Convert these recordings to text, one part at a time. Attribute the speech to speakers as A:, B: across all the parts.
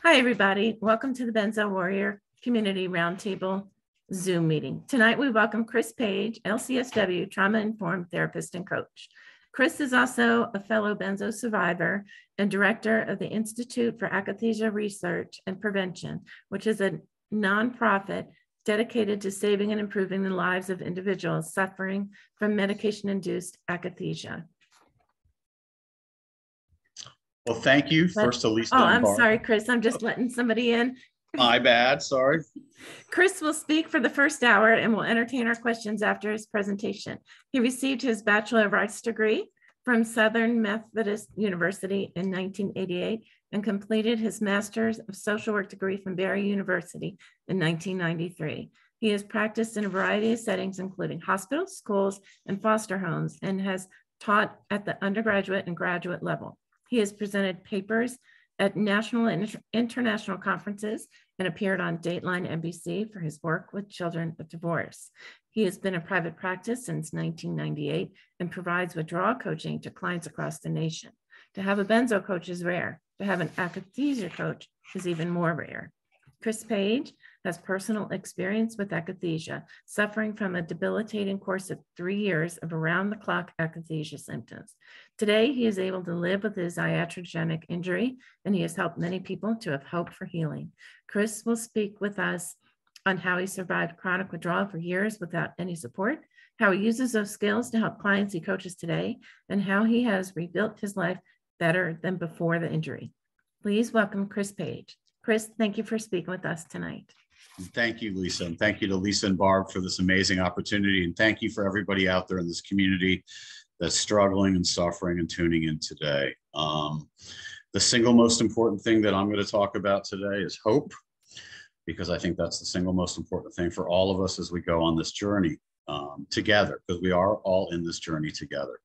A: Hi, everybody. Welcome to the Benzo Warrior Community Roundtable Zoom meeting. Tonight, we welcome Chris Paige, LCSW, trauma-informed therapist and coach. Chris is also a fellow Benzo survivor and director of the Institute for Akathisia Research and Prevention, which is a nonprofit dedicated to saving and improving the lives of individuals suffering from medication-induced akathisia.
B: Well, thank you first to Lisa.
A: Oh, I'm sorry, Chris. I'm just letting somebody in.
B: My bad. Sorry.
A: Chris will speak for the first hour and will entertain our questions after his presentation. He received his Bachelor of Arts degree from Southern Methodist University in 1988 and completed his Master's of Social Work degree from Barry University in 1993. He has practiced in a variety of settings, including hospitals, schools, and foster homes, and has taught at the undergraduate and graduate level. He has presented papers at national and international conferences and appeared on Dateline NBC for his work with children of divorce. He has been in private practice since 1998 and provides withdrawal coaching to clients across the nation. To have a benzo coach is rare. To have an akathisia coach is even more rare. Chris Paige has personal experience with akathisia, suffering from a debilitating course of 3 years of around-the-clock akathisia symptoms. Today, he is able to live with his iatrogenic injury, and he has helped many people to have hope for healing. Chris will speak with us on how he survived chronic withdrawal for years without any support, how he uses those skills to help clients he coaches today, and how he has rebuilt his life better than before the injury. Please welcome Chris Paige. Chris, thank you for speaking with us tonight.
B: Thank you, Lisa. And thank you to Lisa and Barb for this amazing opportunity. And thank you for everybody out there in this community that's struggling and suffering and tuning in today. The single most important thing that I'm going to talk about today is hope, because I think that's the single most important thing for all of us as we go on this journey together, because we are all in this journey together.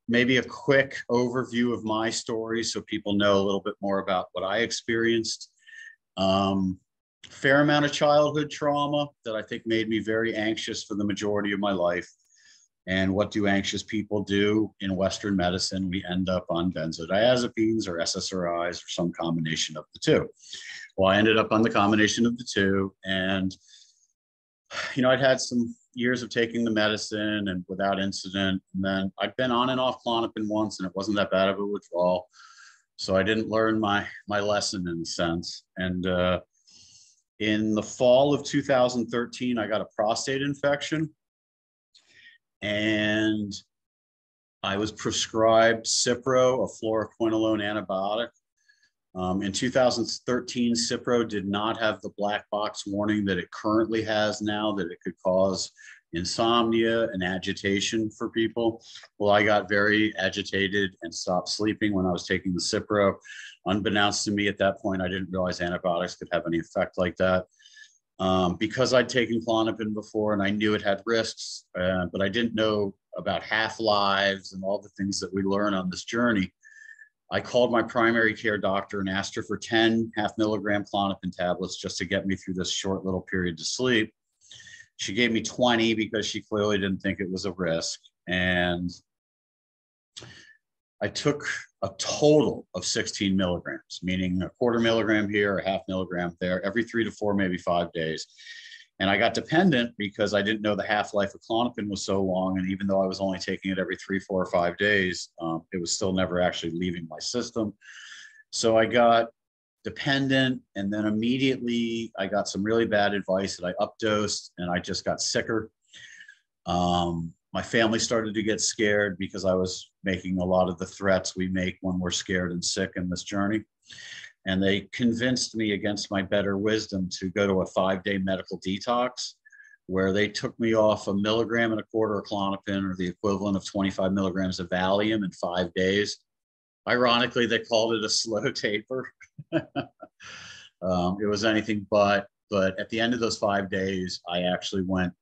B: Maybe a quick overview of my story so people know a little bit more about what I experienced. Fair amount of childhood trauma that I think made me very anxious for the majority of my life. And what do anxious people do in Western medicine? We end up on benzodiazepines or SSRIs or some combination of the two. Well, I ended up on the combination of the two. And, you know, I'd had some years of taking the medicine and without incident. And then I'd been on and off Klonopin once, and it wasn't that bad of a withdrawal. So I didn't learn my lesson in a sense. And in the fall of 2013, I got a prostate infection. And I was prescribed Cipro, a fluoroquinolone antibiotic. In 2013, Cipro did not have the black box warning that it currently has now, that it could cause insomnia and agitation for people. Well, I got very agitated and stopped sleeping when I was taking the Cipro. Unbeknownst to me at that point, I didn't realize antibiotics could have any effect like that. Because I'd taken Klonopin before and I knew it had risks, but I didn't know about half-lives and all the things that we learn on this journey. I called my primary care doctor and asked her for 10 half-milligram Klonopin tablets just to get me through this short little period to sleep. She gave me 20 because she clearly didn't think it was a risk. And I took a total of 16 milligrams, meaning a quarter milligram here, a half milligram there, every 3 to 4, maybe 5 days. And I got dependent because I didn't know the half-life of Klonopin was so long. And even though I was only taking it every 3, 4, or 5 days, it was still never actually leaving my system. So I got dependent. And then immediately I got some really bad advice that I updosed and I just got sicker. My family started to get scared because I was making a lot of the threats we make when we're scared and sick in this journey. And they convinced me against my better wisdom to go to a 5-day medical detox where they took me off 1.25 milligrams of Klonopin, or the equivalent of 25 milligrams of Valium, in 5 days. Ironically, they called it a slow taper. It was anything but at the end of those 5 days, I actually went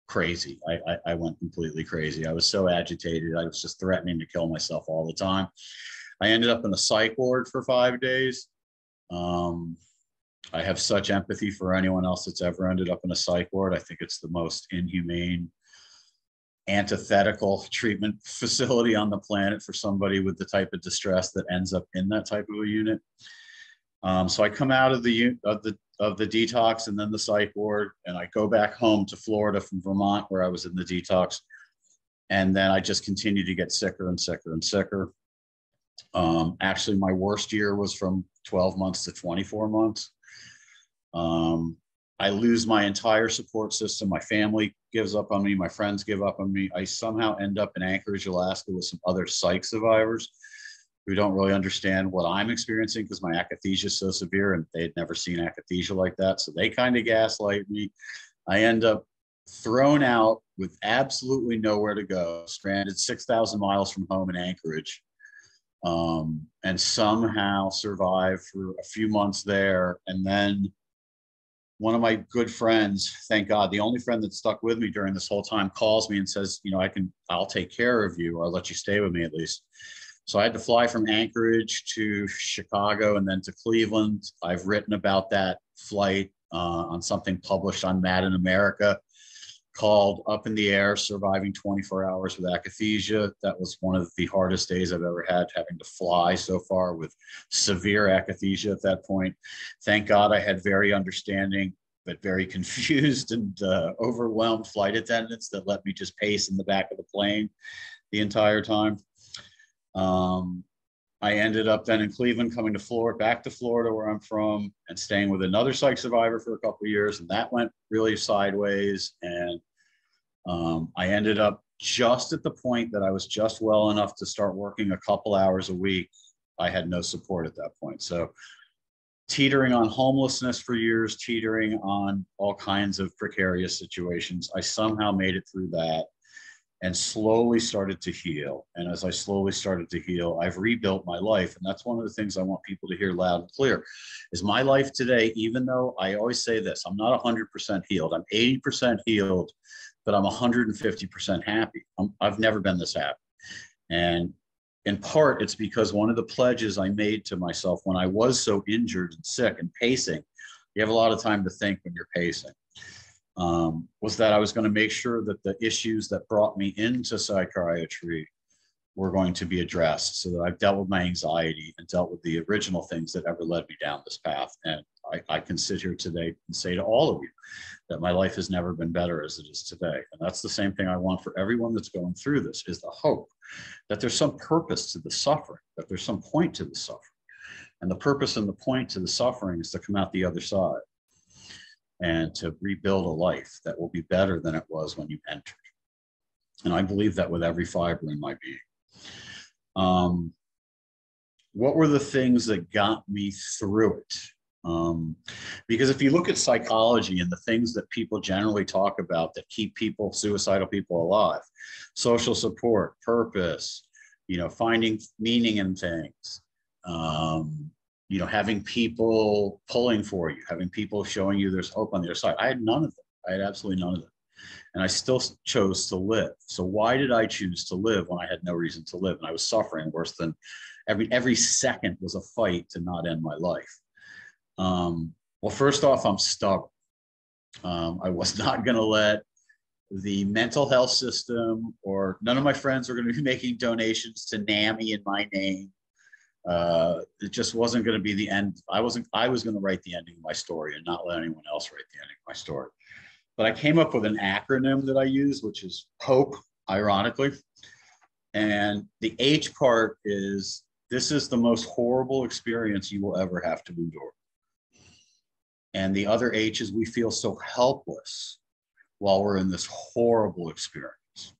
B: crazy. I went completely crazy. I was so agitated. I was just threatening to kill myself all the time. I ended up in a psych ward for 5 days. I have such empathy for anyone else that's ever ended up in a psych ward. I think it's the most inhumane, antithetical treatment facility on the planet for somebody with the type of distress that ends up in that type of a unit. So I come out of the detox and then the psych ward, and I go back home to Florida from Vermont, where I was in the detox. And then I just continue to get sicker and sicker and sicker. Actually, my worst year was from 12 months to 24 months. I lose my entire support system. My family gives up on me. My friends give up on me. I somehow end up in Anchorage, Alaska with some other psych survivors who don't really understand what I'm experiencing because my akathisia is so severe and they'd never seen akathisia like that. So they kind of gaslight me. I end up thrown out with absolutely nowhere to go, stranded 6,000 miles from home in Anchorage, and somehow survived for a few months there. And then one of my good friends, thank God, the only friend that stuck with me during this whole time, calls me and says, you know, I'll take care of you, or I'll let you stay with me at least. So I had to fly from Anchorage to Chicago and then to Cleveland. I've written about that flight on something published on Mad in America called Up in the Air, Surviving 24 Hours with Akathisia. That was one of the hardest days I've ever had, having to fly so far with severe akathisia at that point. Thank God I had very understanding, but very confused and overwhelmed flight attendants that let me just pace in the back of the plane the entire time. I ended up then in Cleveland, coming to Florida, back to Florida, where I'm from, and staying with another psych survivor for a couple of years. And that went really sideways. And I ended up just at the point that I was just well enough to start working a couple hours a week. I had no support at that point. So teetering on homelessness for years, teetering on all kinds of precarious situations. I somehow made it through that and slowly started to heal. And as I slowly started to heal, I've rebuilt my life. And that's one of the things I want people to hear loud and clear, is my life today, even though I always say this, I'm not 100% healed, I'm 80% healed, but I'm 150% happy. I've never been this happy. And in part, it's because one of the pledges I made to myself when I was so injured and sick and pacing, you have a lot of time to think when you're pacing, was that I was going to make sure that the issues that brought me into psychiatry were going to be addressed, so that I've dealt with my anxiety and dealt with the original things that ever led me down this path. And I can sit here today and say to all of you that my life has never been better as it is today. And that's the same thing I want for everyone that's going through this, is the hope that there's some purpose to the suffering, that there's some point to the suffering. And the purpose and the point to the suffering is to come out the other side and to rebuild a life that will be better than it was when you entered. And I believe that with every fiber in my being. What were the things that got me through it? Because if you look at psychology and the things that people generally talk about that keep people, suicidal people, alive, social support, purpose, finding meaning in things, having people pulling for you, having people showing you there's hope on the other side. I had none of them. I had absolutely none of them. And I still chose to live. So why did I choose to live when I had no reason to live? And I was suffering worse than every second was a fight to not end my life. Well, first off, I'm stubborn. I was not going to let the mental health system, or none of my friends were going to be making donations to NAMI in my name. It just wasn't going to be the end. I was going to write the ending of my story and not let anyone else write the ending of my story. But I came up with an acronym that I use, which is HOPE, ironically. And the H part is, this is the most horrible experience you will ever have to endure. And the other H is, we feel so helpless while we're in this horrible experience.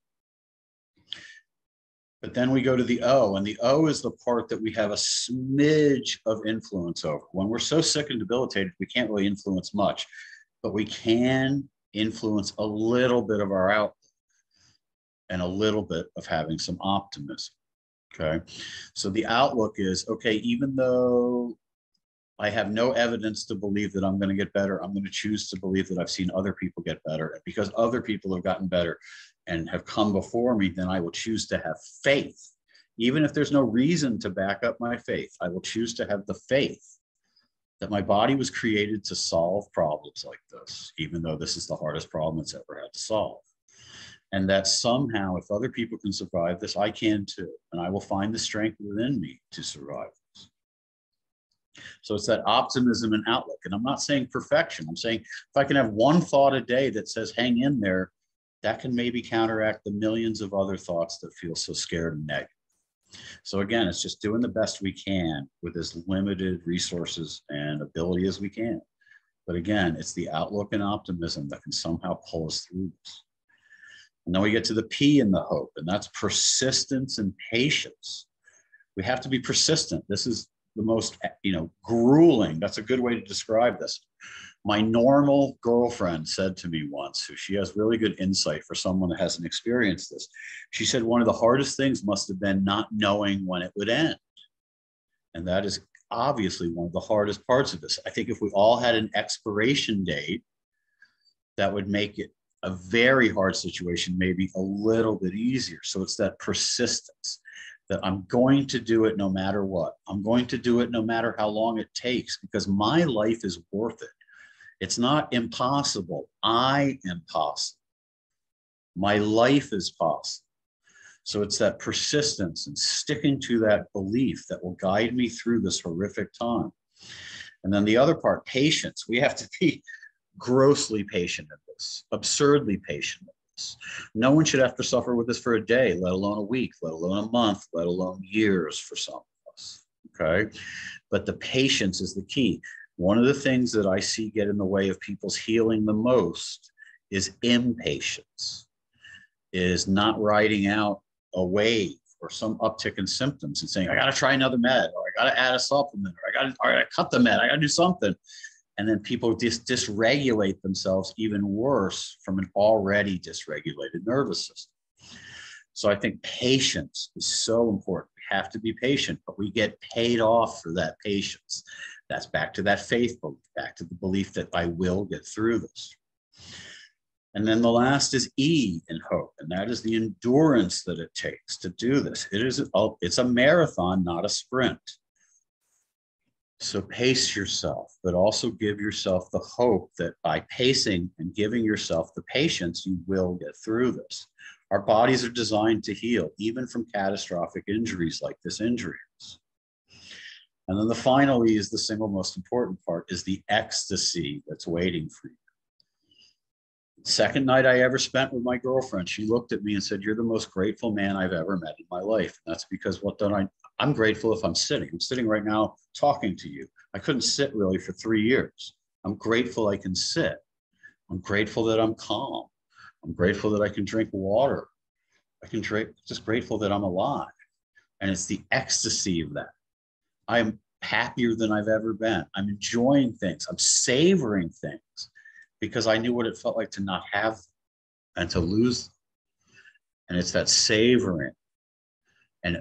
B: But then we go to the O, and the O is the part that we have a smidge of influence over. When we're so sick and debilitated, we can't really influence much, but we can influence a little bit of our outlook and a little bit of having some optimism. Okay. So the outlook is, okay, even though I have no evidence to believe that I'm going to get better, I'm going to choose to believe that I've seen other people get better. And because other people have gotten better and have come before me, then I will choose to have faith. Even if there's no reason to back up my faith, I will choose to have the faith that my body was created to solve problems like this, even though this is the hardest problem it's ever had to solve. And that somehow, if other people can survive this, I can too. And I will find the strength within me to survive this. So it's that optimism and outlook. And I'm not saying perfection. I'm saying if I can have one thought a day that says, hang in there, that can maybe counteract the millions of other thoughts that feel so scared and negative. So again, it's just doing the best we can with as limited resources and ability as we can. But again, it's the outlook and optimism that can somehow pull us through this. And then we get to the P in the hope, and that's persistence and patience. We have to be persistent. This is the most, grueling. That's a good way to describe this. My normal girlfriend said to me once, who she has really good insight for someone that hasn't experienced this. She said one of the hardest things must have been not knowing when it would end. And that is obviously one of the hardest parts of this. I think if we all had an expiration date, that would make it a very hard situation, maybe a little bit easier. So it's that persistence that I'm going to do it no matter what. I'm going to do it no matter how long it takes, because my life is worth it. It's not impossible. I am possible. My life is possible. So it's that persistence and sticking to that belief that will guide me through this horrific time. And then the other part, patience. We have to be grossly patient in this, absurdly patient in this. No one should have to suffer with this for a day, let alone a week, let alone a month, let alone years for some of us, okay? But the patience is the key. One of the things that I see get in the way of people's healing the most is impatience, is not riding out a wave or some uptick in symptoms and saying, I got to try another med, or I got to add a supplement, or I got to cut the med, I got to do something. And then people dysregulate themselves even worse from an already dysregulated nervous system. So I think patience is so important. We have to be patient, but we get paid off for that patience. That's back to that faith belief, back to the belief that I will get through this. And then the last is E in hope, and that is the endurance that it takes to do this. It's a marathon, not a sprint. So pace yourself, but also give yourself the hope that by pacing and giving yourself the patience, you will get through this. Our bodies are designed to heal, even from catastrophic injuries like this injury is. And then the finally is the single most important part, is the ecstasy that's waiting for you. Second night I ever spent with my girlfriend, she looked at me and said, you're the most grateful man I've ever met in my life. And that's because I'm grateful if I'm sitting. I'm sitting right now talking to you. I couldn't sit really for 3 years. I'm grateful I can sit. I'm grateful that I'm calm. I'm grateful that I can drink water. Just grateful that I'm alive. And it's the ecstasy of that. I'm happier than I've ever been. I'm enjoying things. I'm savoring things because I knew what it felt like to not have them and to lose them. And it's that savoring. And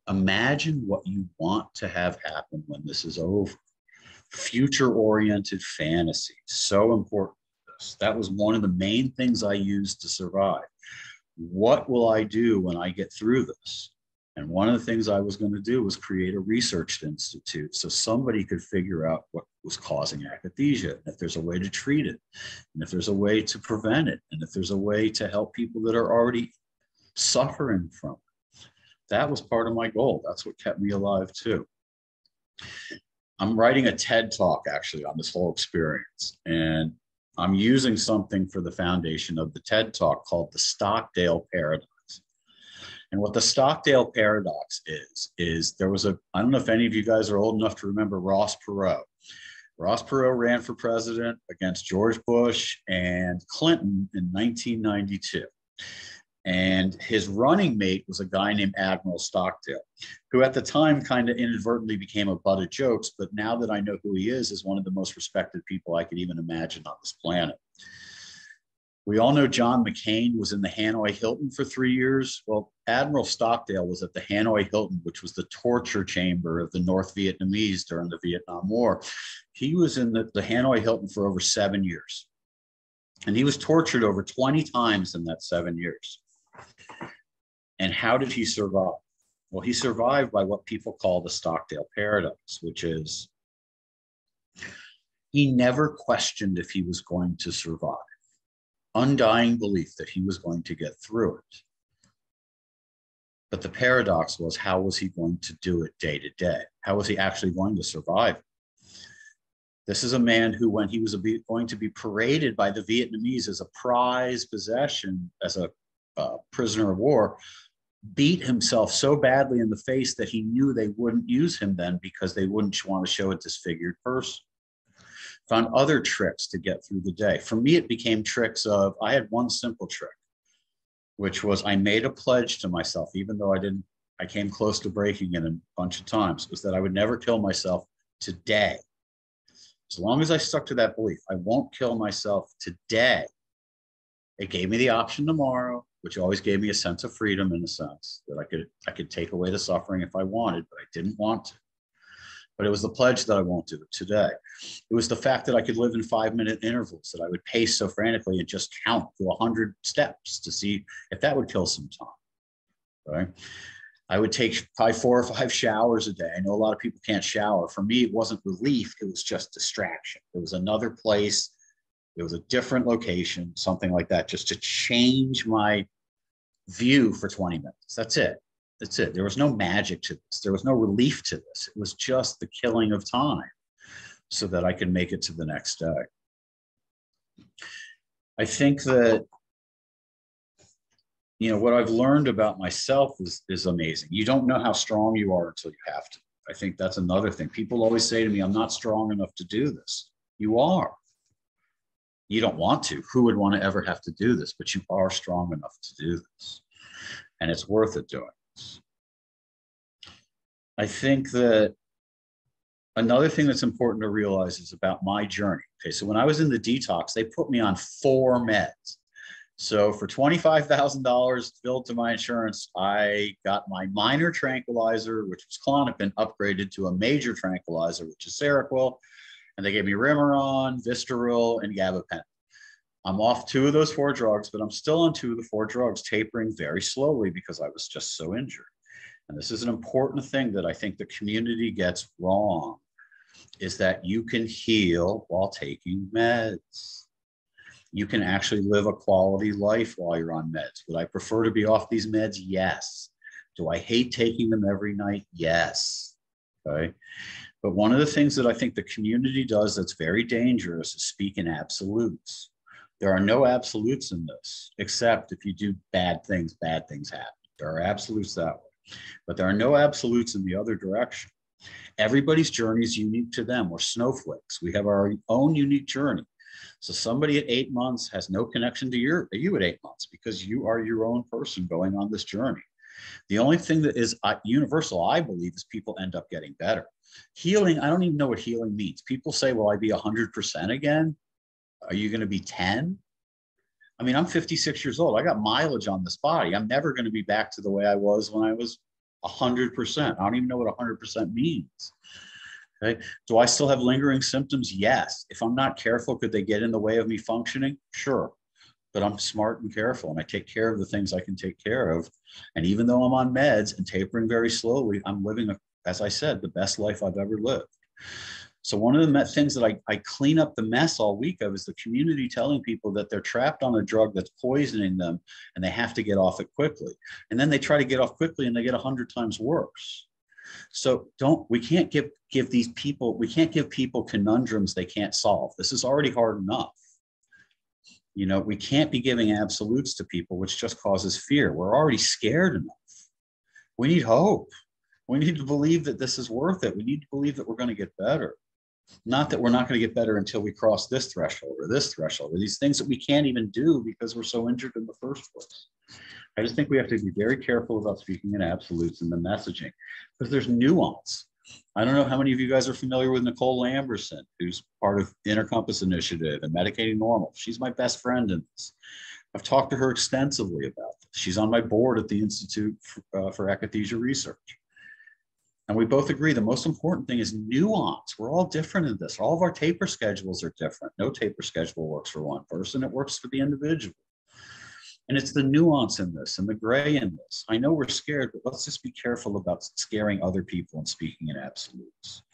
B: imagine what you want to have happen when this is over. Future-oriented fantasy, so important. That was one of the main things I used to survive. What will I do when I get through this? And one of the things I was going to do was create a research institute so somebody could figure out what was causing akathisia, and if there's a way to treat it, and if there's a way to prevent it, and if there's a way to help people that are already suffering from it. That was part of my goal. That's what kept me alive too. I'm writing a TED Talk actually on this whole experience, and I'm using something for the foundation of the TED Talk called the Stockdale Paradox. And what the Stockdale Paradox is there was I don't know if any of you guys are old enough to remember Ross Perot. Ross Perot ran for president against George Bush and Clinton in 1992. And his running mate was a guy named Admiral Stockdale, who at the time kind of inadvertently became a butt of jokes. But now that I know who he is one of the most respected people I could even imagine on this planet. We all know John McCain was in the Hanoi Hilton for 3 years. Well, Admiral Stockdale was at the Hanoi Hilton, which was the torture chamber of the North Vietnamese during the Vietnam War. He was in the Hanoi Hilton for over 7 years. And he was tortured over 20 times in that 7 years. And how did he survive? Well, he survived by what people call the Stockdale Paradox, which is he never questioned if he was going to survive. Undying belief that he was going to get through it. But the paradox was, how was he going to do it day to day? How was he actually going to survive? This is a man who, when he was going to be paraded by the Vietnamese as a prize possession, as a prisoner of war, beat himself so badly in the face that he knew they wouldn't use him then because they wouldn't want to show a disfigured person. Found other tricks to get through the day. For me, it became tricks of, I had one simple trick, which was I made a pledge to myself, even though I came close to breaking it a bunch of times, was that I would never kill myself today. As long as I stuck to that belief, I won't kill myself today. It gave me the option tomorrow, which always gave me a sense of freedom, in a sense that I could take away the suffering if I wanted, but I didn't want to. But it was the pledge that I won't do it today. It was the fact that I could live in 5-minute intervals, that I would pace so frantically and just count to 100 steps to see if that would kill some time. Right? I would take probably 4 or 5 showers a day. I know a lot of people can't shower. For me, it wasn't relief. It was just distraction. It was another place. It was a different location, something like that, just to change my view for 20 minutes. That's it. That's it. There was no magic to this. There was no relief to this. It was just the killing of time so that I could make it to the next day. I think that, what I've learned about myself is amazing. You don't know how strong you are until you have to. I think that's another thing. People always say to me, I'm not strong enough to do this. You are. You don't want to. Who would want to ever have to do this? But you are strong enough to do this. And it's worth it doing this. I think that another thing that's important to realize is about my journey. Okay, so when I was in the detox, they put me on 4 meds. So for $25,000 billed to my insurance, I got my minor tranquilizer, which was Klonopin, upgraded to a major tranquilizer, which is Seroquel. And they gave me Remeron, Vistaril, and Gabapentin. I'm off 2 of those 4 drugs, but I'm still on 2 of the 4 drugs, tapering very slowly because I was just so injured. And this is an important thing that I think the community gets wrong, is that you can heal while taking meds. You can actually live a quality life while you're on meds. Would I prefer to be off these meds? Yes. Do I hate taking them every night? Yes. Okay. But one of the things that I think the community does that's very dangerous is speak in absolutes. There are no absolutes in this, except if you do bad things happen. There are absolutes that way. But there are no absolutes in the other direction. Everybody's journey is unique to them. We're snowflakes. We have our own unique journey. So somebody at 8 months has no connection to you at 8 months because you are your own person going on this journey. The only thing that is universal, I believe, is people end up getting better. Healing, I don't even know what healing means. People say, will I be 100% again? Are you going to be 10? I mean, I'm 56 years old. I got mileage on this body. I'm never going to be back to the way I was when I was 100%. I don't even know what 100% means. Okay. Do I still have lingering symptoms? Yes. If I'm not careful, could they get in the way of me functioning? Sure. But I'm smart and careful, and I take care of the things I can take care of. And even though I'm on meds and tapering very slowly, I'm living, as I said, the best life I've ever lived. So one of the things that I clean up the mess all week of is the community telling people that they're trapped on a drug that's poisoning them and they have to get off it quickly. And then they try to get off quickly and they get 100 times worse. So we can't give people conundrums they can't solve. This is already hard enough. We can't be giving absolutes to people, which just causes fear. We're already scared enough. We need hope. We need to believe that this is worth it. We need to believe that we're going to get better. Not that we're not going to get better until we cross this threshold or these things that we can't even do because we're so injured in the first place. I just think we have to be very careful about speaking in absolutes in the messaging because there's nuance. I don't know how many of you guys are familiar with Nicole Lamberson, who's part of Inner Compass Initiative and Medicating Normal. She's my best friend in this. I've talked to her extensively about this. She's on my board at the Institute for Akathisia Research. And we both agree the most important thing is nuance. We're all different in this. All of our taper schedules are different. No taper schedule works for one person. It works for the individual. And it's the nuance in this and the gray in this. I know we're scared, but let's just be careful about scaring other people and speaking in absolutes.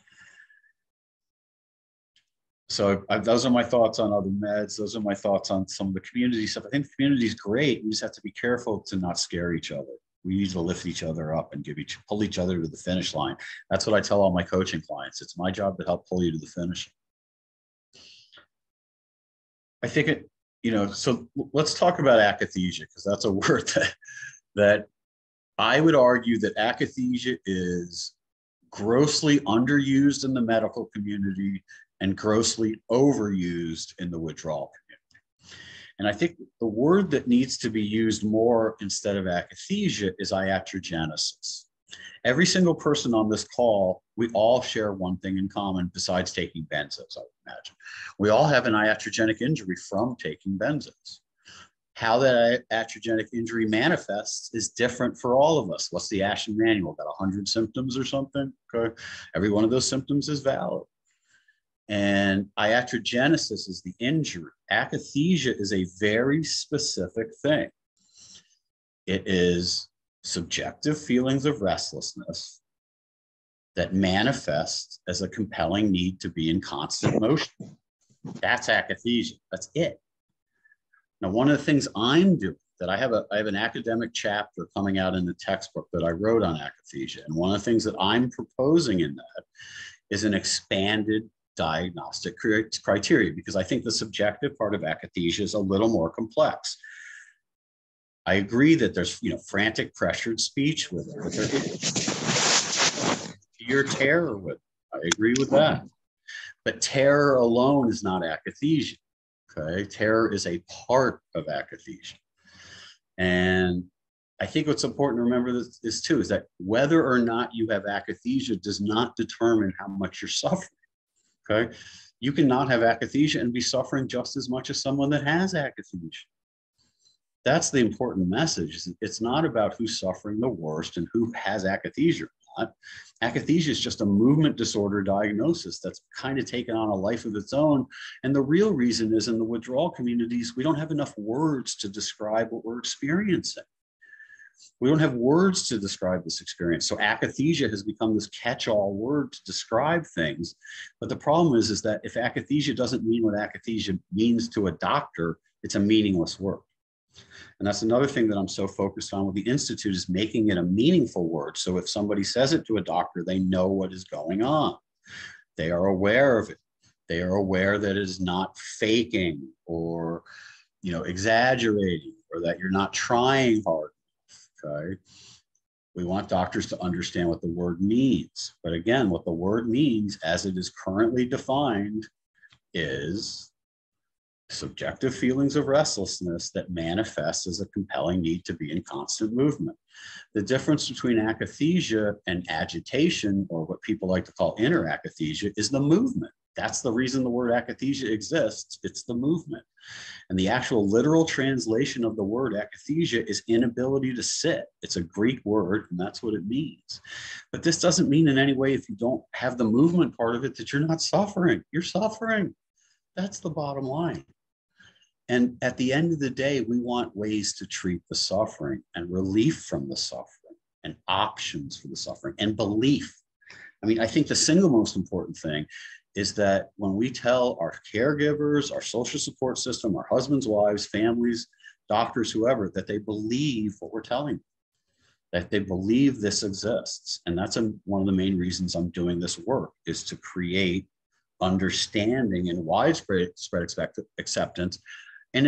B: So those are my thoughts on other meds. Those are my thoughts on some of the community stuff. I think the community is great. We just have to be careful to not scare each other. We need to lift each other up and pull each other to the finish line. That's what I tell all my coaching clients. It's my job to help pull you to the finish line. I think it, so let's talk about akathisia, because that's a word that I would argue that akathisia is grossly underused in the medical community and grossly overused in the withdrawal community. And I think the word that needs to be used more instead of akathisia is iatrogenesis. Every single person on this call, we all share one thing in common besides taking benzos, I would imagine. We all have an iatrogenic injury from taking benzos. How that iatrogenic injury manifests is different for all of us. What's the Ashton manual? Got 100 symptoms or something? Okay. Every one of those symptoms is valid. And iatrogenesis is the injury. Akathisia is a very specific thing. It is subjective feelings of restlessness that manifest as a compelling need to be in constant motion. That's akathisia. That's it. Now, one of the things I'm doing, that I have an academic chapter coming out in the textbook that I wrote on akathisia. And one of the things that I'm proposing in that is an expanded diagnostic criteria, because I think the subjective part of akathisia is a little more complex. I agree that there's, frantic pressured speech with it, but there is fear, terror with it. I agree with that. But terror alone is not akathisia. Okay, terror is a part of akathisia. And I think what's important to remember is too, is that whether or not you have akathisia does not determine how much you're suffering. Okay, you can not have akathisia and be suffering just as much as someone that has akathisia. That's the important message. It's not about who's suffering the worst and who has akathisia or not. Akathisia is just a movement disorder diagnosis that's kind of taken on a life of its own. And the real reason is, in the withdrawal communities, we don't have enough words to describe what we're experiencing. We don't have words to describe this experience. So akathisia has become this catch-all word to describe things. But the problem is that if akathisia doesn't mean what akathisia means to a doctor, it's a meaningless word. And that's another thing that I'm so focused on with the Institute, is making it a meaningful word. So if somebody says it to a doctor, they know what is going on. They are aware of it. They are aware that it is not faking or, exaggerating, or that you're not trying hard. Okay. We want doctors to understand what the word means. But again, what the word means as it is currently defined is subjective feelings of restlessness that manifest as a compelling need to be in constant movement. The difference between akathisia and agitation, or what people like to call inner akathisia, is the movement. That's the reason the word akathisia exists. It's the movement. And the actual literal translation of the word akathisia is inability to sit. It's a Greek word, and that's what it means. But this doesn't mean in any way, if you don't have the movement part of it, that you're not suffering. You're suffering. That's the bottom line. And at the end of the day, we want ways to treat the suffering and relief from the suffering and options for the suffering and belief. I mean, I think the single most important thing is that when we tell our caregivers, our social support system, our husbands, wives, families, doctors, whoever, that they believe what we're telling them, that they believe this exists. And that's one of the main reasons I'm doing this work, is to create understanding and widespread acceptance. And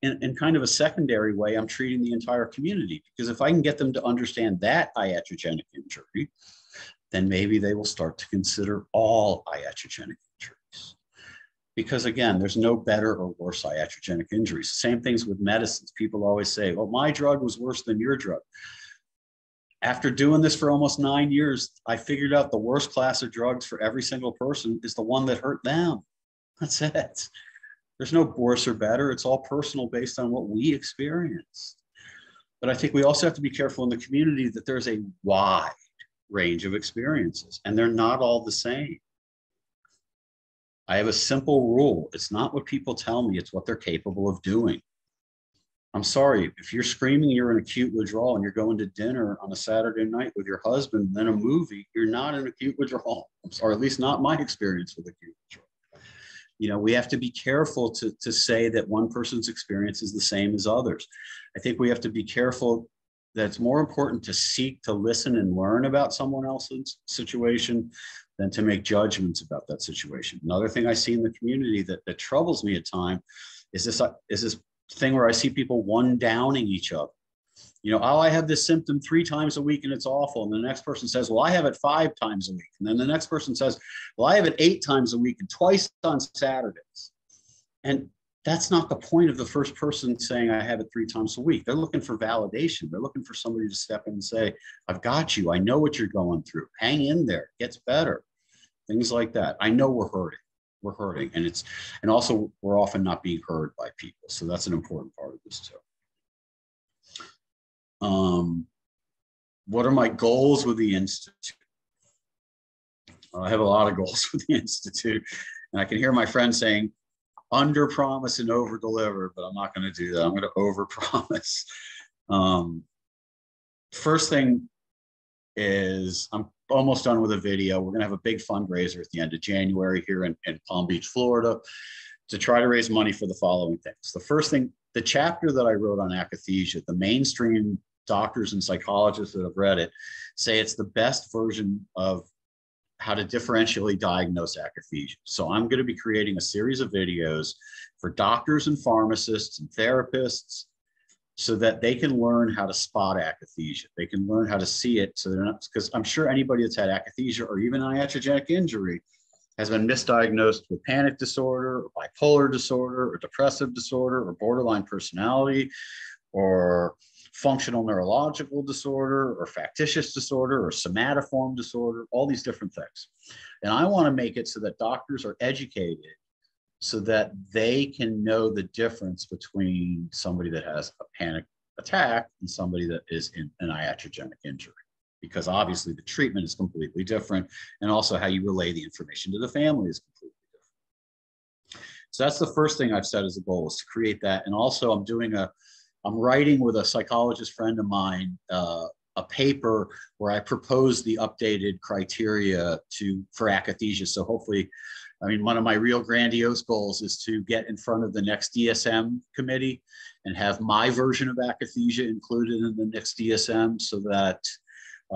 B: in kind of a secondary way, I'm treating the entire community, because if I can get them to understand that iatrogenic injury, then maybe they will start to consider all iatrogenic injuries. Because again, there's no better or worse iatrogenic injuries. Same things with medicines. People always say, well, my drug was worse than your drug. After doing this for almost 9 years, I figured out the worst class of drugs for every single person is the one that hurt them. That's it. There's no worse or better. It's all personal based on what we experienced. But I think we also have to be careful in the community that there's a wide range of experiences, and they're not all the same. I have a simple rule. It's not what people tell me, it's what they're capable of doing. I'm sorry, if you're screaming you're in acute withdrawal and you're going to dinner on a Saturday night with your husband, then a movie, you're not in acute withdrawal. Or at least not my experience with acute withdrawal. We have to be careful to say that one person's experience is the same as others. I think we have to be careful that it's more important to seek to listen and learn about someone else's situation than to make judgments about that situation. Another thing I see in the community that troubles me at times is this thing where I see people one downing each other. You know, oh, I have this symptom 3 times a week and it's awful. And the next person says, well, I have it 5 times a week. And then the next person says, well, I have it 8 times a week and twice on Saturdays. And that's not the point of the first person saying I have it 3 times a week. They're looking for validation. They're looking for somebody to step in and say, I've got you. I know what you're going through. Hang in there. It gets better. Things like that. I know we're hurting. We're hurting. And also we're often not being heard by people. So that's an important part of this too. What are my goals with the Institute? I have a lot of goals with the Institute, and I can hear my friends saying, under promise and over deliver, but I'm not going to do that. I'm going to over promise. First thing is I'm almost done with a video. We're going to have a big fundraiser at the end of January here in Palm Beach, Florida, to try to raise money for the following things. The first thing, the chapter that I wrote on akathisia, the mainstream doctors and psychologists that have read it say it's the best version of how to differentially diagnose akathisia. So I'm going to be creating a series of videos for doctors and pharmacists and therapists so that they can learn how to spot akathisia. They can learn how to see it, so they're not, because I'm sure anybody that's had akathisia or even iatrogenic injury has been misdiagnosed with panic disorder or bipolar disorder or depressive disorder or borderline personality or functional neurological disorder or factitious disorder or somatoform disorder, all these different things. And I want to make it so that doctors are educated so that they can know the difference between somebody that has a panic attack and somebody that is in an iatrogenic injury, because obviously the treatment is completely different, and also how you relay the information to the family is completely different. So that's the first thing I've set as a goal, is to create that. And also I'm writing with a psychologist friend of mine a paper where I propose the updated criteria for akathisia. So hopefully, I mean, one of my real grandiose goals is to get in front of the next DSM committee and have my version of akathisia included in the next DSM, so that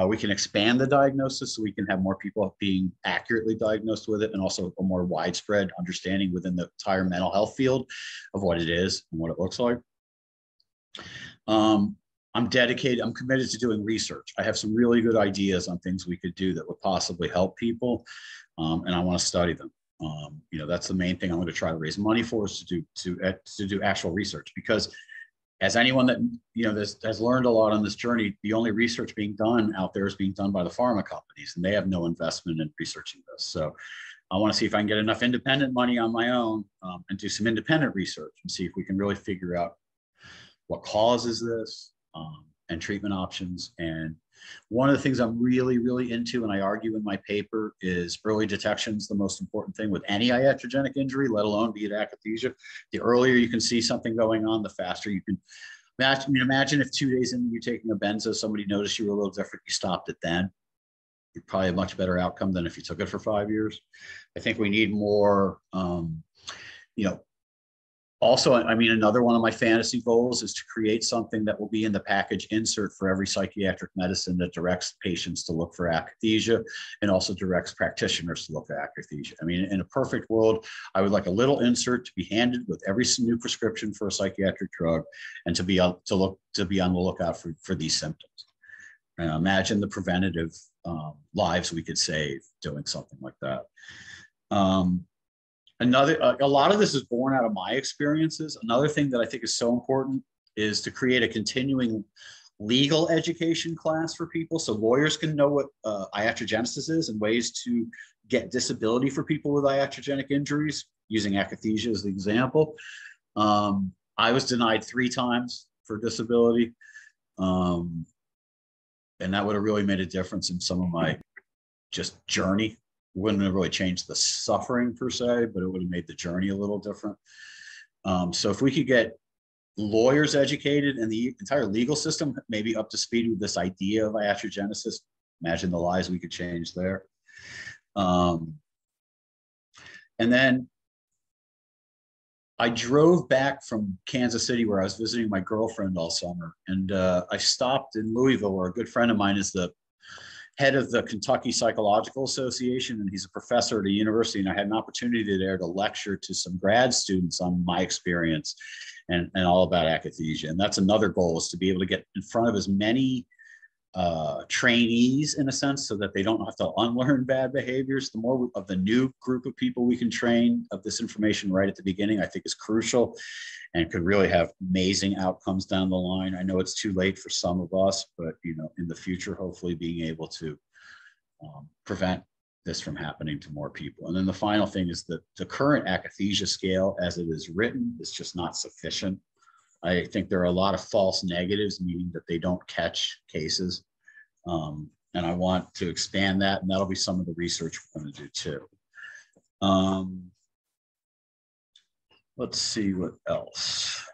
B: we can expand the diagnosis, so we can have more people being accurately diagnosed with it, and also a more widespread understanding within the entire mental health field of what it is and what it looks like. I'm committed to doing research. I have some really good ideas on things we could do that would possibly help people, and I want to study them. You know, that's the main thing I'm going to try to raise money for, is to do actual research, because as anyone that, you know, has learned a lot on this journey, the only research being done out there is being done by the pharma companies, and they have no investment in researching this. So I want to see if I can get enough independent money on my own, and do some independent research and see if we can really figure out what causes this, and treatment options. And one of the things I'm really, really into, and I argue in my paper, is early detection is the most important thing with any iatrogenic injury, let alone be it akathisia. The earlier you can see something going on, the faster you can. Imagine if 2 days into you taking a benzo, somebody noticed you were a little different, you stopped it then. You'd probably have a much better outcome than if you took it for 5 years. I think we need more, you know, also, I mean, another one of my fantasy goals is to create something that will be in the package insert for every psychiatric medicine that directs patients to look for akathisia, and also directs practitioners to look for akathisia. I mean, in a perfect world, I would like a little insert to be handed with every new prescription for a psychiatric drug, and to be on the lookout for these symptoms. And imagine the preventative lives we could save doing something like that. A lot of this is born out of my experiences. Another thing that I think is so important is to create a continuing legal education class for people, so lawyers can know what iatrogenesis is and ways to get disability for people with iatrogenic injuries, using akathisia as the example. I was denied 3 times for disability, and that would have really made a difference in some of my just journey. Wouldn't have really changed the suffering per se, but it would have made the journey a little different. So if we could get lawyers educated and the entire legal system maybe up to speed with this idea of iatrogenesis, imagine the lives we could change there. And then I drove back from Kansas City, where I was visiting my girlfriend all summer, and I stopped in Louisville, where a good friend of mine is the head of the Kentucky Psychological Association, and he's a professor at a university. And I had an opportunity there to lecture to some grad students on my experience and all about akathisia. And that's another goal, is to be able to get in front of as many trainees, in a sense, so that they don't have to unlearn bad behaviors. The more of the new group of people we can train of this information right at the beginning, I think is crucial and could really have amazing outcomes down the line. I know it's too late for some of us, but in the future, hopefully being able to prevent this from happening to more people. And then the final thing is that the current akathisia scale as it is written is just not sufficient. I think there are a lot of false negatives, meaning that they don't catch cases. And I want to expand that, and that'll be some of the research we're going to do too. Let's see what else.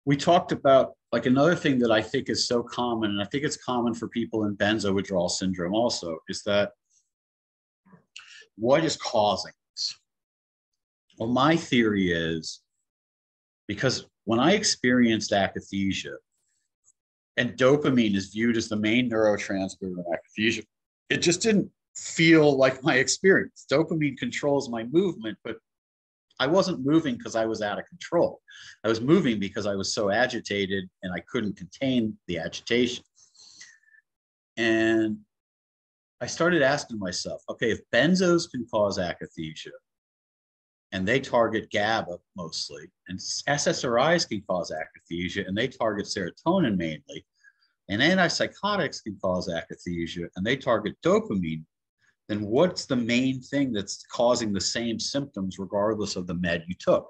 B: We talked about, like, another thing that I think is so common, and I think it's common for people in benzo withdrawal syndrome also, is that what is causing this? Well, my theory is, because when I experienced akathisia, and dopamine is viewed as the main neurotransmitter of akathisia, it just didn't feel like my experience. Dopamine controls my movement, but I wasn't moving because I was out of control. I was moving because I was so agitated and I couldn't contain the agitation. And I started asking myself, okay, if benzos can cause akathisia, and they target GABA mostly, and SSRIs can cause akathisia, and they target serotonin mainly, and antipsychotics can cause akathisia, and they target dopamine, then what's the main thing that's causing the same symptoms regardless of the med you took?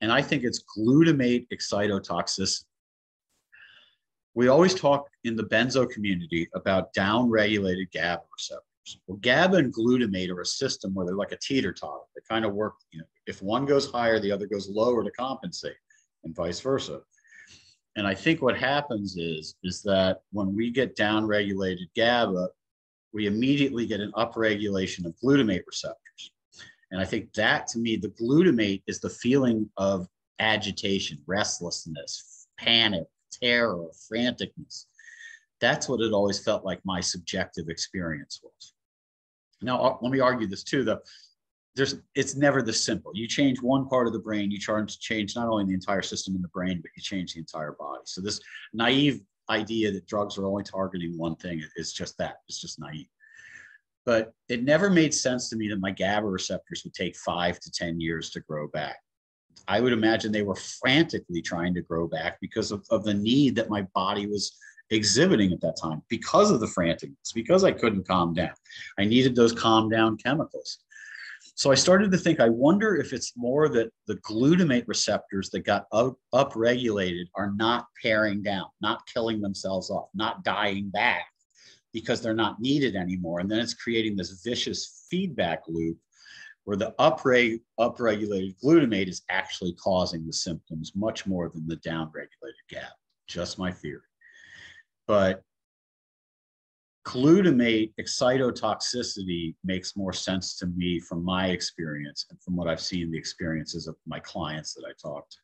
B: And I think it's glutamate excitotoxicity. We always talk in the benzo community about down-regulated GABA receptors. Well, GABA and glutamate are a system where they're like a teeter-totter. They kind of work, if one goes higher, the other goes lower to compensate, and vice versa. And I think what happens is that when we get down-regulated GABA, we immediately get an upregulation of glutamate receptors. And I think that, to me, the glutamate is the feeling of agitation, restlessness, panic, terror, franticness. That's what it always felt like my subjective experience was. Now, let me argue this too, though. It's never this simple. You change one part of the brain, you change not only the entire system in the brain, but you change the entire body. So this naive idea that drugs are only targeting one thing is just that. It's just naive. But it never made sense to me that my GABA receptors would take 5 to 10 years to grow back. I would imagine they were frantically trying to grow back because of the need that my body was exhibiting at that time, because of the franticness, because I couldn't calm down. I needed those calm down chemicals. So I started to think, I wonder if it's more that the glutamate receptors that got upregulated are not paring down, not killing themselves off, not dying back because they're not needed anymore. And then it's creating this vicious feedback loop where the upregulated glutamate is actually causing the symptoms much more than the downregulated GABA. Just my theory. But glutamate excitotoxicity makes more sense to me from my experience and from what I've seen the experiences of my clients that I talked to.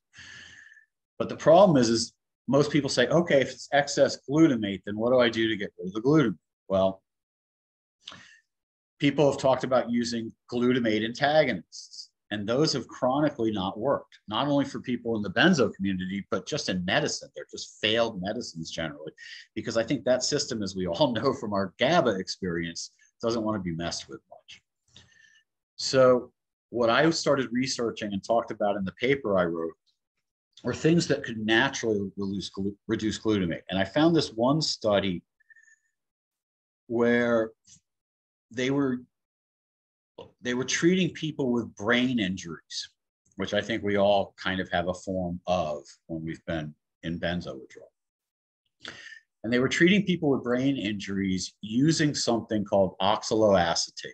B: But the problem is most people say, okay, if it's excess glutamate, then what do I do to get rid of the glutamate? Well, people have talked about using glutamate antagonists, and those have chronically not worked, not only for people in the benzo community, but just in medicine. They're just failed medicines generally, because I think that system, as we all know from our GABA experience, doesn't want to be messed with much. So what I started researching and talked about in the paper I wrote were things that could naturally reduce glutamate. And I found this one study where they were treating people with brain injuries, which I think we all kind of have a form of when we've been in benzo withdrawal. And they were treating people with brain injuries using something called oxaloacetate.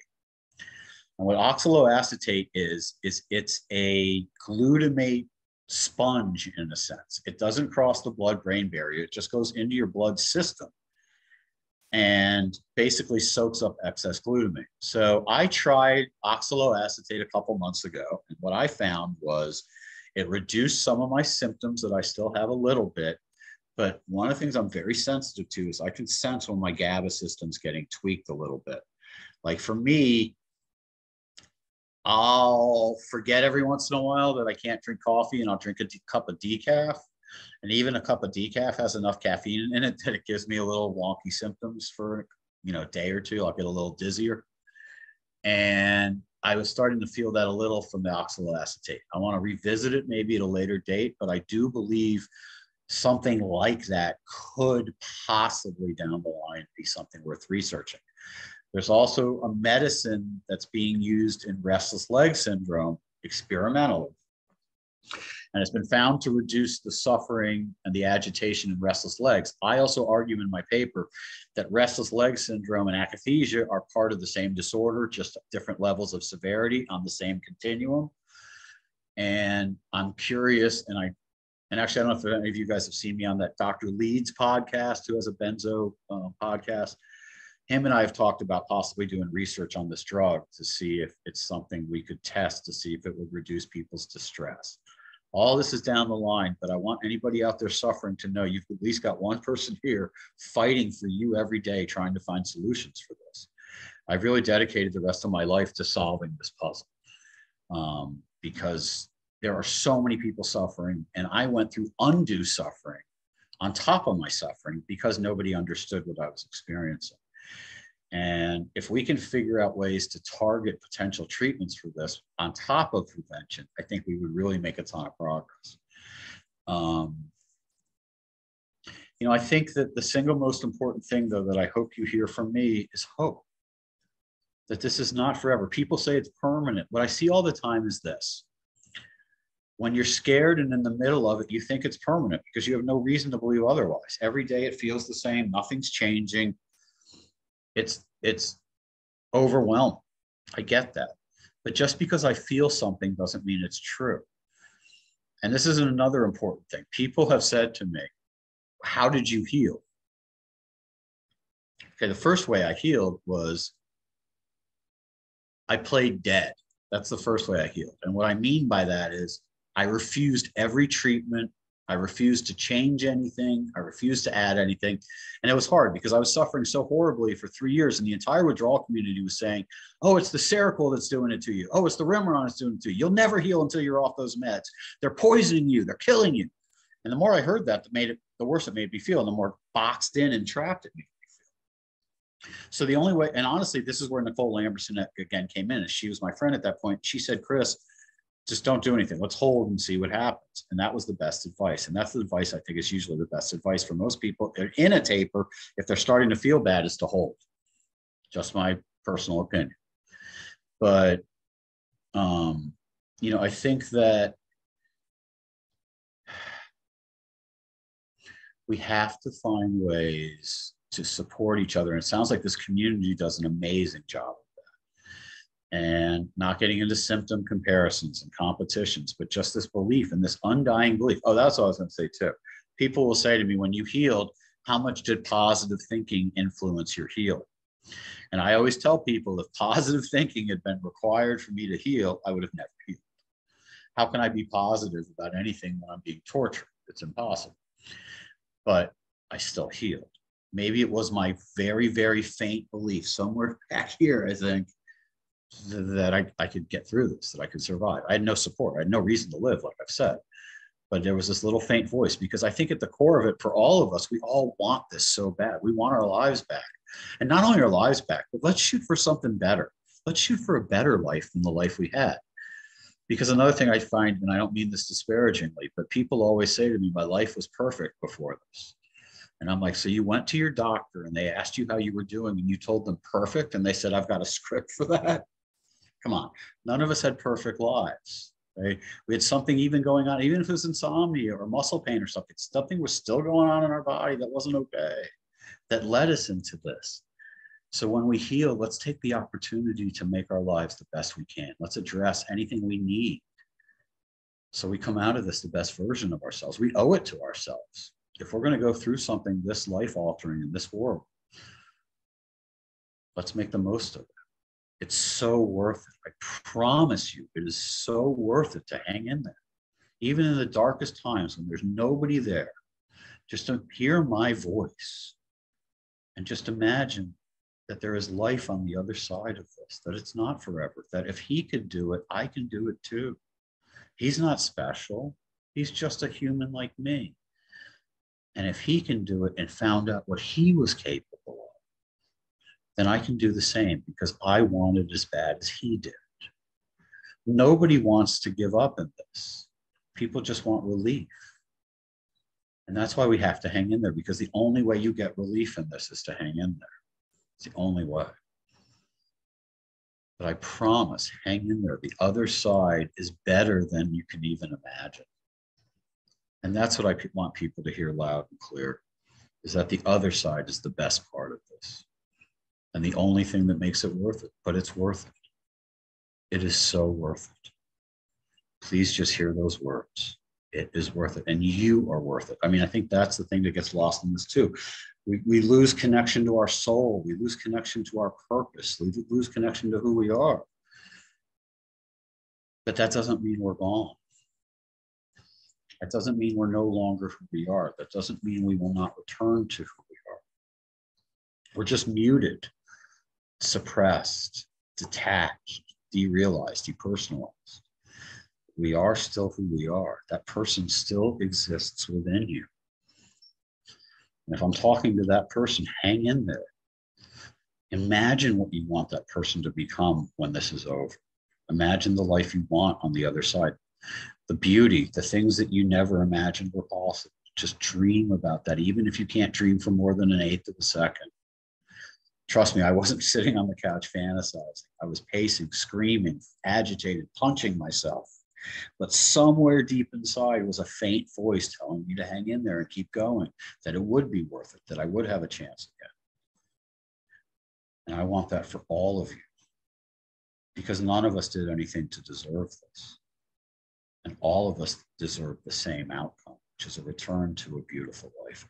B: And what oxaloacetate is it's a glutamate sponge in a sense. It doesn't cross the blood-brain barrier. It just goes into your blood system and basically soaks up excess glutamate. So I tried oxaloacetate a couple months ago, and what I found was it reduced some of my symptoms that I still have a little bit, But one of the things I'm very sensitive to is I can sense when my GABA system's getting tweaked a little bit. Like for me, I'll forget every once in a while that I can't drink coffee, and I'll drink a cup of decaf. And even a cup of decaf has enough caffeine in it that it gives me a little wonky symptoms for, a day or two. I'll get a little dizzier. And I was starting to feel that a little from the oxaloacetate. I want to revisit it maybe at a later date, but I do believe something like that could possibly down the line be something worth researching. There's also a medicine that's being used in restless leg syndrome experimentally. And it's been found to reduce the suffering and the agitation in restless legs. I also argue in my paper that restless leg syndrome and akathisia are part of the same disorder, just different levels of severity on the same continuum. And I'm curious, and actually, I don't know if any of you guys have seen me on that Dr. Leeds podcast, who has a Benzo podcast. Him and I have talked about possibly doing research on this drug to see if it's something we could test to see if it would reduce people's distress. All this is down the line, but I want anybody out there suffering to know you've at least got one person here fighting for you every day, trying to find solutions for this. I've really dedicated the rest of my life to solving this puzzle because there are so many people suffering, and I went through undue suffering on top of my suffering because nobody understood what I was experiencing. And if we can figure out ways to target potential treatments for this on top of prevention, I think we would really make a ton of progress. I think that the single most important thing, though, that I hope you hear from me is hope. That this is not forever. People say it's permanent. What I see all the time is this. When you're scared and in the middle of it, you think it's permanent because you have no reason to believe otherwise. Every day it feels the same. Nothing's changing. It's overwhelming. I get that. But just because I feel something doesn't mean it's true. And this is another important thing. People have said to me, how did you heal? Okay, the first way I healed was I played dead. That's the first way I healed. And what I mean by that is I refused every treatment. I refused to change anything. I refused to add anything. And it was hard because I was suffering so horribly for 3 years. And the entire withdrawal community was saying, oh, it's the Seroquel that's doing it to you. Oh, it's the Remeron that's doing it to you. You'll never heal until you're off those meds. They're poisoning you. They're killing you. And the more I heard that, the worse it made me feel, and the more boxed in and trapped it made me feel. So the only way, and honestly, this is where Nicole Lamberson again came in, and she was my friend at that point. She said, Chris, just don't do anything. Let's hold and see what happens. And that was the best advice. And that's the advice I think is usually the best advice for most people in a taper. If they're starting to feel bad, is to hold. Just my personal opinion. But, I think that we have to find ways to support each other. And it sounds like this community does an amazing job. And not getting into symptom comparisons and competitions, but just this belief and this undying belief. Oh, that's what I was going to say too. People will say to me, when you healed, how much did positive thinking influence your healing? And I always tell people, if positive thinking had been required for me to heal, I would have never healed. How can I be positive about anything when I'm being tortured? It's impossible. But I still healed. Maybe it was my very, very faint belief somewhere back here, I think, that I could get through this, that I could survive. I had no support. I had no reason to live, like I've said. But there was this little faint voice, because I think at the core of it, for all of us, we all want this so bad. We want our lives back. And not only our lives back, but let's shoot for something better. Let's shoot for a better life than the life we had. Because another thing I find, and I don't mean this disparagingly, but people always say to me, my life was perfect before this. And I'm like, so you went to your doctor and they asked you how you were doing and you told them perfect, and they said, I've got a script for that? Come on. None of us had perfect lives. Right? We had something even going on, even if it was insomnia or muscle pain or something. Something was still going on in our body that wasn't okay, that led us into this. So when we heal, let's take the opportunity to make our lives the best we can. Let's address anything we need so we come out of this the best version of ourselves. We owe it to ourselves. If we're going to go through something this life-altering in this world, let's make the most of it. It's so worth it. I promise you, it is so worth it to hang in there. Even in the darkest times when there's nobody there, just to hear my voice and just imagine that there is life on the other side of this, that it's not forever, that if he could do it, I can do it too. He's not special. He's just a human like me. And if he can do it and found out what he was capable of, then I can do the same because I want it as bad as he did. Nobody wants to give up in this. People just want relief. And that's why we have to hang in there, because the only way you get relief in this is to hang in there. It's the only way. But I promise, hang in there. The other side is better than you can even imagine. And that's what I want people to hear loud and clear, is that the other side is the best part of this. And the only thing that makes it worth it, but it's worth it. It is so worth it. Please just hear those words. It is worth it. And you are worth it. I mean, I think that's the thing that gets lost in this too. We lose connection to our soul. We lose connection to our purpose. We lose connection to who we are. But that doesn't mean we're gone. That doesn't mean we're no longer who we are. That doesn't mean we will not return to who we are. We're just muted, suppressed, detached, derealized, depersonalized. We are still who we are. That person still exists within you. And if I'm talking to that person, hang in there. Imagine what you want that person to become when this is over. Imagine the life you want on the other side. The beauty, the things that you never imagined were possible. Just dream about that, even if you can't dream for more than an eighth of a second. Trust me, I wasn't sitting on the couch fantasizing. I was pacing, screaming, agitated, punching myself. But somewhere deep inside was a faint voice telling me to hang in there and keep going, that it would be worth it, that I would have a chance again. And I want that for all of you, because none of us did anything to deserve this. And all of us deserve the same outcome, which is a return to a beautiful life.